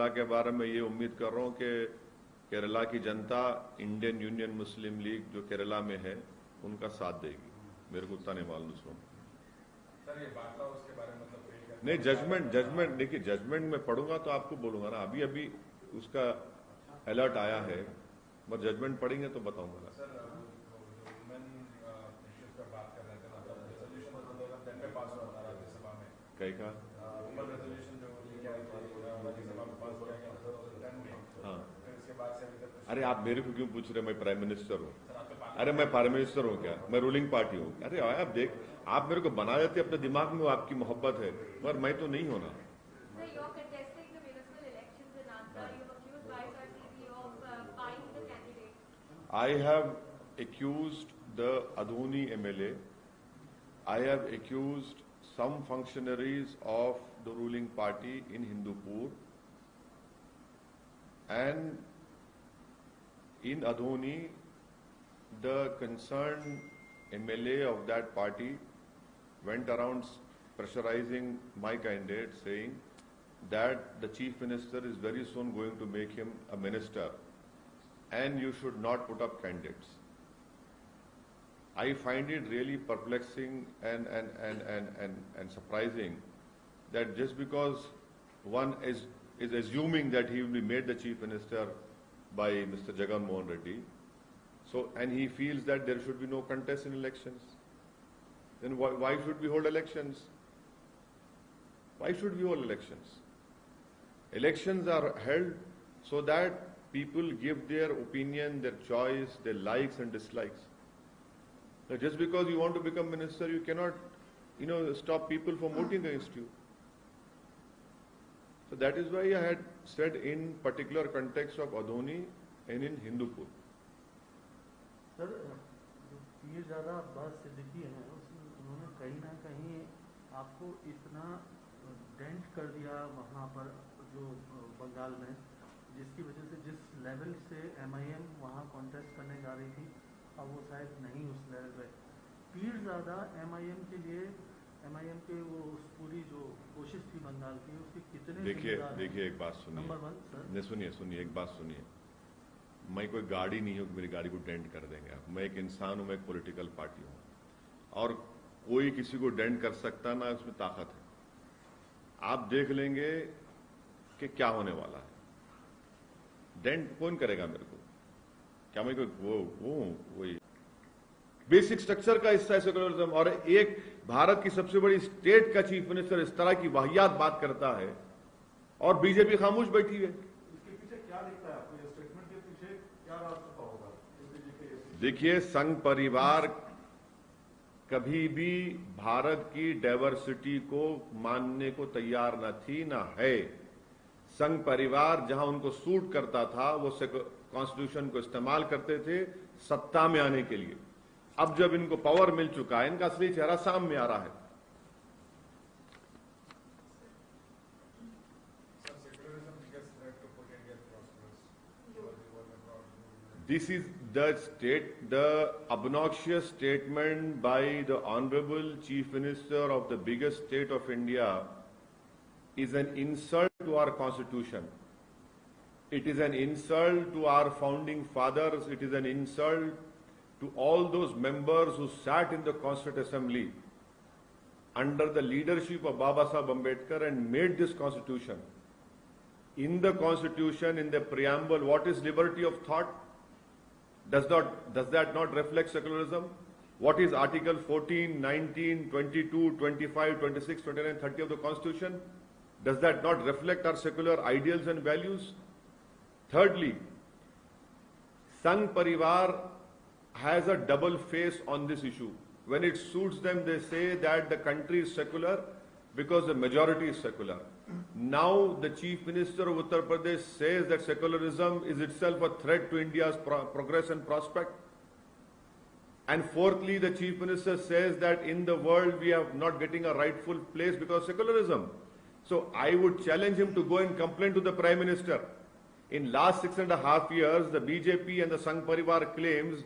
केरला के बारे में ये उम्मीद कर रहा हूँ कि केरला की जनता इंडियन यूनियन मुस्लिम लीग जो केरला में है उनका साथ देगी। मेरे को उतना नहीं मालूम उसमें। सर ये बात था उसके बारे में मतलब नहीं, जजमेंट देखिए, जजमेंट में पढ़ूंगा तो आपको बोलूंगा ना। अभी अभी उसका अलर्ट आया है, मगर जजमेंट पढ़ेंगे तो बताऊंगा ना। सर वुमेन इश्यूज पर बात कर रहे थे, मतलब रेजोल्यूशन 2010 में पास हुआ था राज्यसभा में। कई का वुमेन रेजोल्यूशन जो लेके आई थी राज्यसभा में पास किया गया 2010 में। हाँ, फिर इसके बाद से अभी तक अरे आप मेरे को क्यों पूछ रहे? मैं प्राइम मिनिस्टर हूँ। सर आप तो अरे मैं प्राइम मिनिस्टर हूँ क्या? मैं रूलिंग पार्टी हूँ। अरे आप देख, आप मेरे को बना देते अपने दिमाग में, वो आपकी मोहब्बत है, मगर मैं तो नहीं होना। I have accused the Adhoni MLA. I have accused some functionaries of the ruling party in Hindupur, and in Adhoni, the concerned MLA of that party went around pressurizing my candidate, saying that the chief minister is very soon going to make him a minister and you should not put up candidates. I find it really perplexing and surprising that just because one is assuming that he will be made the chief minister by Mr. Jagan Mohan Reddy, so, and he feels that there should be no contest in elections, then why should we hold elections? Why should we hold elections? Elections are held so that people give their opinion, their choice, their likes and dislikes. Now, just because you want to become minister, you cannot, stop people from voting against you. So that is why I had said in particular context of Adhoni and in Hindupur. Sir, ये ज़्यादा अब्बास सिद्दीकी हैं, उन्होंने कहीं ना कहीं आपको इतना dent कर दिया वहाँ पर जो बंगाल में, जिसकी वजह से जिस लेवल से MIM वहाँ कॉन्टेस्ट करने जा रही थी, अब वो शायद नहीं उस लेवल पे। पीर ज़्यादा MIM के लिए, MIM के वो उस पूरी जो कोशिश थी बंगाल की, उसके कितने देखिए एक बात सुनिए। नंबर 1 सर, नहीं सुनिए एक बात सुनिए। मैं कोई गाड़ी नहीं हूँ कि मेरी गाड़ी को डेंट कर देंगे आप। मैं एक इंसान हूँ, मैं एक पॉलिटिकल पार्टी हूँ, और कोई किसी को डेंट कर सकता ना, उसमें ताकत है। आप देख लेंगे कि क्या होने वाला है। डेंट कौन करेगा मेरे को? क्या मैं कोई वही बेसिक स्ट्रक्चर का हिस्सा है सेकुलरिज्म? और एक भारत की सबसे बड़ी स्टेट का चीफ मिनिस्टर इस तरह की वाहियात बात करता है और बीजेपी खामोश बैठी है। इसके पीछे क्या दिखता है आपको? ये स्टेटमेंट के पीछे क्या राज छुपा होगा? देखिए, संघ परिवार कभी भी भारत की डाइवर्सिटी को मानने को तैयार न थी, ना है। संघ परिवार जहां उनको सूट करता था वो कॉन्स्टिट्यूशन को इस्तेमाल करते थे सत्ता में आने के लिए। अब जब इनको पावर मिल चुका है, इनका असली चेहरा सामने आ रहा है। This is the obnoxious statement by the Honorable Chief Minister of the biggest state of India is an insult to our Constitution. It is an insult to our founding fathers. It is an insult to all those members who sat in the Constituent Assembly under the leadership of Baba Saheb Ambedkar and made this Constitution. In the Constitution, in the preamble, what is liberty of thought? Does that not reflect secularism? What is Article 14, 19, 22, 25, 26, 29, 30 of the Constitution? Does that not reflect our secular ideals and values? Thirdly, Sangh Parivar has a double face on this issue. When it suits them, they say that the country is secular because the majority is secular. Now the Chief Minister of Uttar Pradesh says that secularism is itself a threat to India's progress and prospect. And fourthly, the Chief Minister says that in the world we are not getting a rightful place because of secularism. So I would challenge him to go and complain to the Prime Minister. In last 6.5 years, the BJP and the Sangh Parivar claims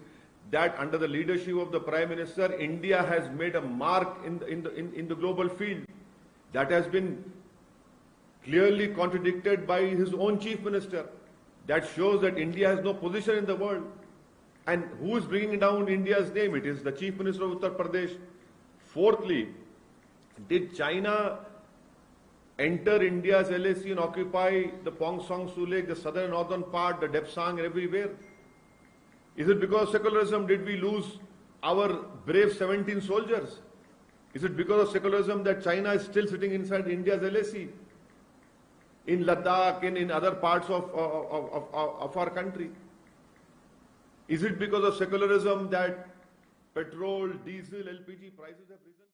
that under the leadership of the Prime Minister, India has made a mark in the global field. That has been clearly contradicted by his own chief minister. That shows that India has no position in the world. And who is bringing down India's name? It is the chief minister of Uttar Pradesh. Fourthly, did China enter India's LAC and occupy the Pongsong Su Lake, the southern and northern part, the Depsang, everywhere? Is it because of secularism did we lose our brave 17 soldiers? Is it because of secularism that China is still sitting inside India's LAC? In Ladakh, in other parts of our country? Is it because of secularism that petrol, diesel, LPG prices have risen?